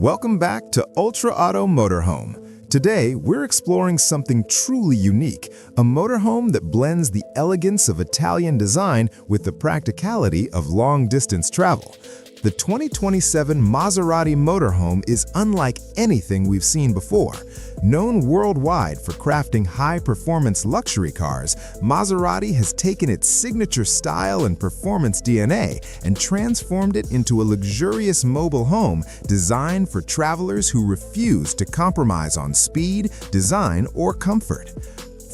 Welcome back to Ultra Auto Motorhome. Today, we're exploring something truly unique, a motorhome that blends the elegance of Italian design with the practicality of long-distance travel. The 2027 Maserati Motorhome is unlike anything we've seen before. Known worldwide for crafting high-performance luxury cars, Maserati has taken its signature style and performance DNA and transformed it into a luxurious mobile home designed for travelers who refuse to compromise on speed, design, or comfort.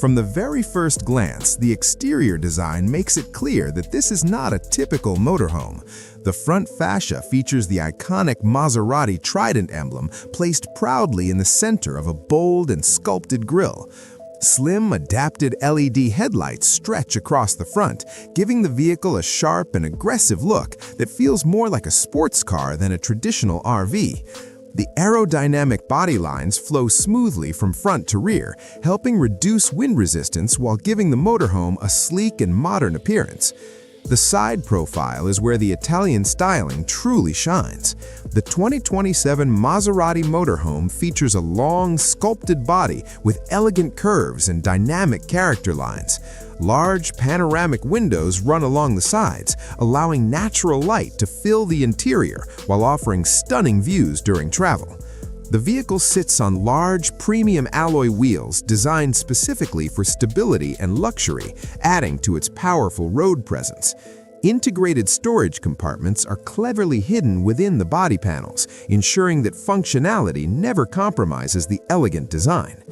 From the very first glance, the exterior design makes it clear that this is not a typical motorhome. The front fascia features the iconic Maserati Trident emblem placed proudly in the center of a bold and sculpted grille. Slim, adapted LED headlights stretch across the front, giving the vehicle a sharp and aggressive look that feels more like a sports car than a traditional RV. The aerodynamic body lines flow smoothly from front to rear, helping reduce wind resistance while giving the motorhome a sleek and modern appearance. The side profile is where the Italian styling truly shines. The 2027 Maserati Motorhome features a long, sculpted body with elegant curves and dynamic character lines. Large, panoramic windows run along the sides, allowing natural light to fill the interior while offering stunning views during travel. The vehicle sits on large, premium alloy wheels designed specifically for stability and luxury, adding to its powerful road presence. Integrated storage compartments are cleverly hidden within the body panels, ensuring that functionality never compromises the elegant design.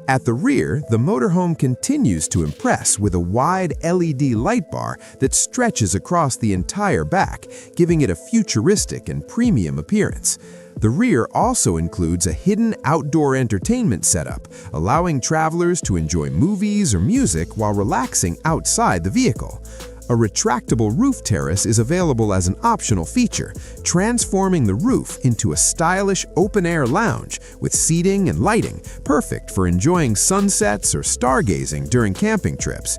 At the rear, the motorhome continues to impress with a wide LED light bar that stretches across the entire back, giving it a futuristic and premium appearance. The rear also includes a hidden outdoor entertainment setup, allowing travelers to enjoy movies or music while relaxing outside the vehicle. A retractable roof terrace is available as an optional feature, transforming the roof into a stylish open-air lounge with seating and lighting, perfect for enjoying sunsets or stargazing during camping trips.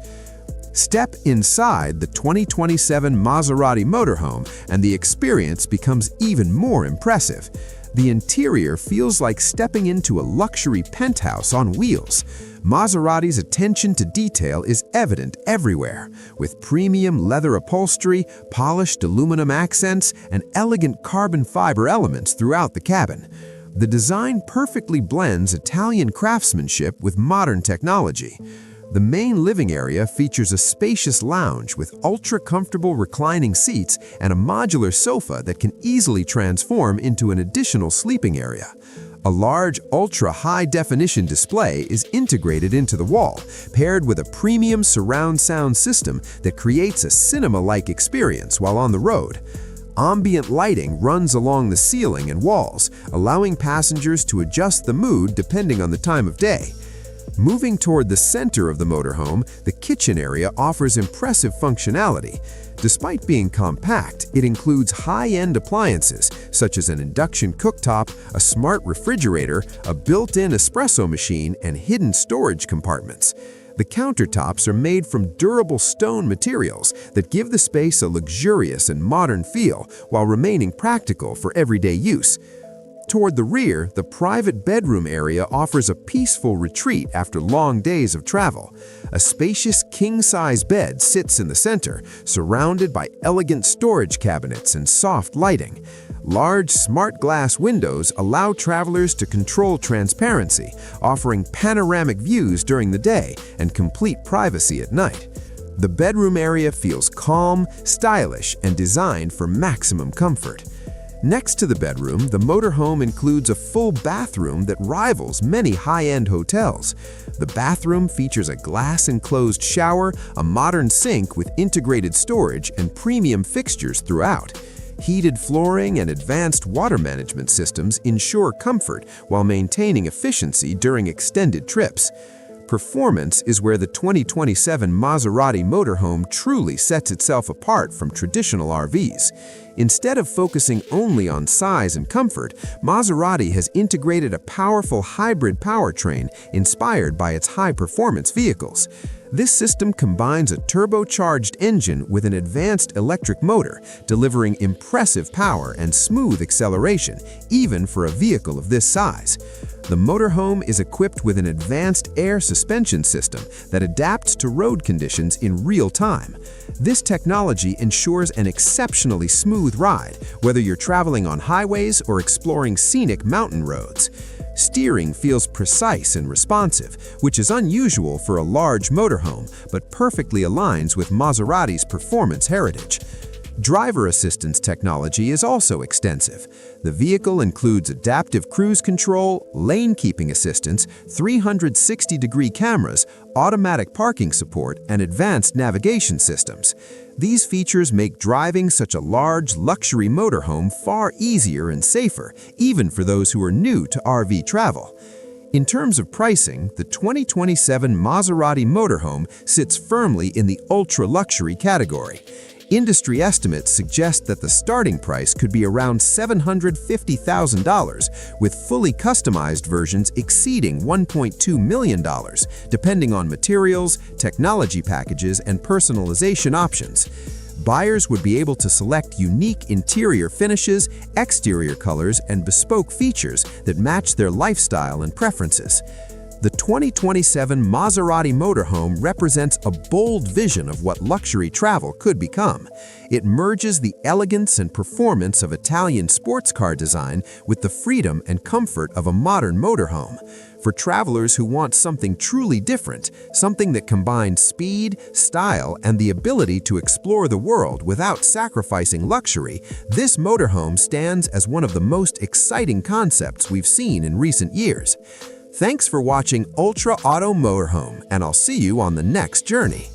Step inside the 2027 Maserati Motorhome and the experience becomes even more impressive. The interior feels like stepping into a luxury penthouse on wheels. Maserati's attention to detail is evident everywhere, with premium leather upholstery, polished aluminum accents, and elegant carbon fiber elements throughout the cabin. The design perfectly blends Italian craftsmanship with modern technology. The main living area features a spacious lounge with ultra-comfortable reclining seats and a modular sofa that can easily transform into an additional sleeping area. A large ultra-high-definition display is integrated into the wall, paired with a premium surround sound system that creates a cinema-like experience while on the road. Ambient lighting runs along the ceiling and walls, allowing passengers to adjust the mood depending on the time of day. Moving toward the center of the motorhome, the kitchen area offers impressive functionality. Despite being compact, it includes high-end appliances such as an induction cooktop, a smart refrigerator, a built-in espresso machine, and hidden storage compartments. The countertops are made from durable stone materials that give the space a luxurious and modern feel while remaining practical for everyday use. Toward the rear, the private bedroom area offers a peaceful retreat after long days of travel. A spacious king-size bed sits in the center, surrounded by elegant storage cabinets and soft lighting. Large, smart glass windows allow travelers to control transparency, offering panoramic views during the day and complete privacy at night. The bedroom area feels calm, stylish, and designed for maximum comfort. Next to the bedroom, the motorhome includes a full bathroom that rivals many high-end hotels. The bathroom features a glass-enclosed shower, a modern sink with integrated storage, and premium fixtures throughout. Heated flooring and advanced water management systems ensure comfort while maintaining efficiency during extended trips. Performance is where the 2027 Maserati Motorhome truly sets itself apart from traditional RVs. Instead of focusing only on size and comfort, Maserati has integrated a powerful hybrid powertrain inspired by its high-performance vehicles. This system combines a turbocharged engine with an advanced electric motor, delivering impressive power and smooth acceleration, even for a vehicle of this size. The motorhome is equipped with an advanced air suspension system that adapts to road conditions in real time. This technology ensures an exceptionally smooth ride, whether you're traveling on highways or exploring scenic mountain roads. Steering feels precise and responsive, which is unusual for a large motorhome, but perfectly aligns with Maserati's performance heritage. Driver assistance technology is also extensive. The vehicle includes adaptive cruise control, lane-keeping assistance, 360-degree cameras, automatic parking support, and advanced navigation systems. These features make driving such a large, luxury motorhome far easier and safer, even for those who are new to RV travel. In terms of pricing, the 2027 Maserati Motorhome sits firmly in the ultra-luxury category. Industry estimates suggest that the starting price could be around $750,000, with fully customized versions exceeding $1.2 million, depending on materials, technology packages, and personalization options. Buyers would be able to select unique interior finishes, exterior colors, and bespoke features that match their lifestyle and preferences. The 2027 Maserati Motorhome represents a bold vision of what luxury travel could become. It merges the elegance and performance of Italian sports car design with the freedom and comfort of a modern motorhome. For travelers who want something truly different, something that combines speed, style, and the ability to explore the world without sacrificing luxury, this motorhome stands as one of the most exciting concepts we've seen in recent years. Thanks for watching Ultra Auto Motorhome, and I'll see you on the next journey.